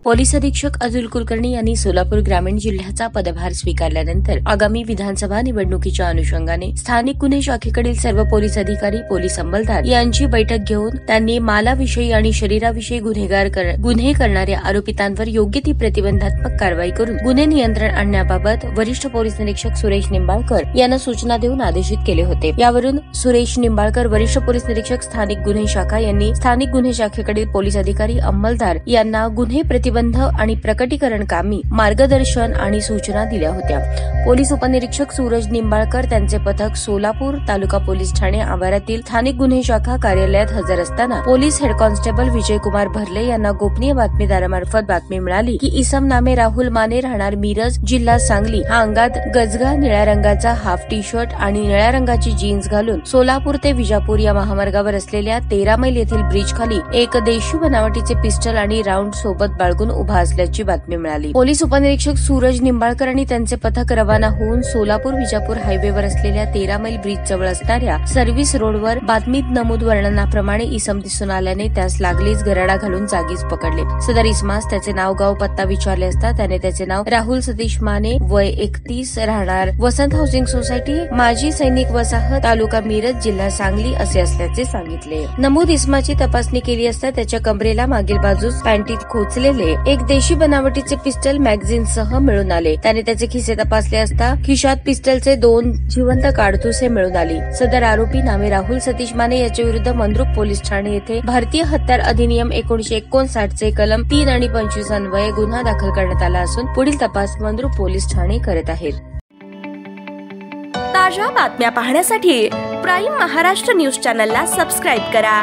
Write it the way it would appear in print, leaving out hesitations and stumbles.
Police अधीक्षक अतुल कुलकर्णी यांनी सोलापूर ग्रामीण जिल्ह्याचा पदभार स्वीकारल्यानंतर आगामी विधानसभा निवडणुकीच्या अनुषंगाने स्थानिक गुन्हे शाखेकडील सर्व पोलीस अधिकारी, पोलीस अंमलदार यांची बैठक घेऊन त्यांनी मालाविषयी आणि शरीराविषयी गुन्हे करणाऱ्या आरोपितांवर योग्य ती प्रतिबंधात्मक कारवाई करून गुन्हे नियंत्रण आणण्याबाबत वरिष्ठ पोलीस निरीक्षक सुरेश निंबाळकर यांना सूचना देऊन आदेशित केले होते। यावरून सुरेश निंबाळकर, वरिष्ठ पोलीस निरीक्षक, स्थानिक गुन्हे शाखा यांनी स्थानिक गुन्हे शाखेकडील पोलीस अधिकारी, अंमलदार यांना गुन्हे प्रतिबंध आणि प्रकटीकरण कामी मार्गदर्शन आणि सूचना दिल्या होत्या। पोलीस उपनिरीक्षक सूरज निंबाळकर त्यांचे पथक सोलापूर तालुका पोलीस ठाणे आवारातील स्थानिक गुन्हे शाखा कार्यालयात हजर असताना पोलीस हेड कॉन्स्टेबल विजयकुमार भरले यांना गोपनीय बातमीदारामार्फत बातमी मिळाली की इसम नामे राहुल माने, राहणार मिरज, जिल्हा सांगली, हा अंगात गजगा निळ्या रंगाचा हाफ टी शर्ट आणि निळ्या रंगाची जीन्स घालून सोलापूर ते विजापूर या महामार्गावर असलेल्या 13 मैल येथील ब्रिज खाली एक देशी बनावटीचे पिस्टल आणि राऊंड सोबत बाळगून उभा असल्याची बातमी मिळाली। पोलीस उपनिरीक्षक सूरज निंबाळकर आणि त्यांचे पथक रवाना होऊन सोलापूर विजापूर हायवेवर असलेल्या 13 मैल ब्रिज जवळ असणाऱ्या सर्व्हिस रोडवर बातमीत नमूद वर्णनाप्रमाणे इसम दिसून आल्याने त्यास लागलीच गराडा घालून जागीच पकडले। सदर इसमास त्याचे नाव, गाव, पत्ता विचारले असता त्याने त्याचे नाव राहुल सतीश माने, वय 31, राहणार वसंत हाऊसिंग सोसायटी, माजी सैनिक वसाहत, तालुका मिरज, जिल्हा सांगली असे असल्याचे सांगितले। नमूद इसमाची तपासणी केली असता त्याच्या कमरेला मागील बाजूस पॅन्टीत खोचलेले एक देशी बनावटीचे पिस्टल मॅगझिन सह मिळून आले। त्याने त्याचे खिसे तपासले असता खिशात पिस्टलचे 2 जिवंत काडतुसे मिळून आली। सदर आरोपी नामे राहुल सतीश माने याच्या विरुद्ध मंद्रुप पोलीस ठाणे येथे भारतीय हत्यार अधिनियम 1959 चे कलम 3 आणि 25 अन्वये गुन्हा दाखल करण्यात आला असून पुढील तपास मंद्रुप पोलीस ठाणे करत आहेत। ताज्या बातम्या पाहण्यासाठी प्राईम महाराष्ट्र न्यूज चॅनलला सबस्क्राईब करा।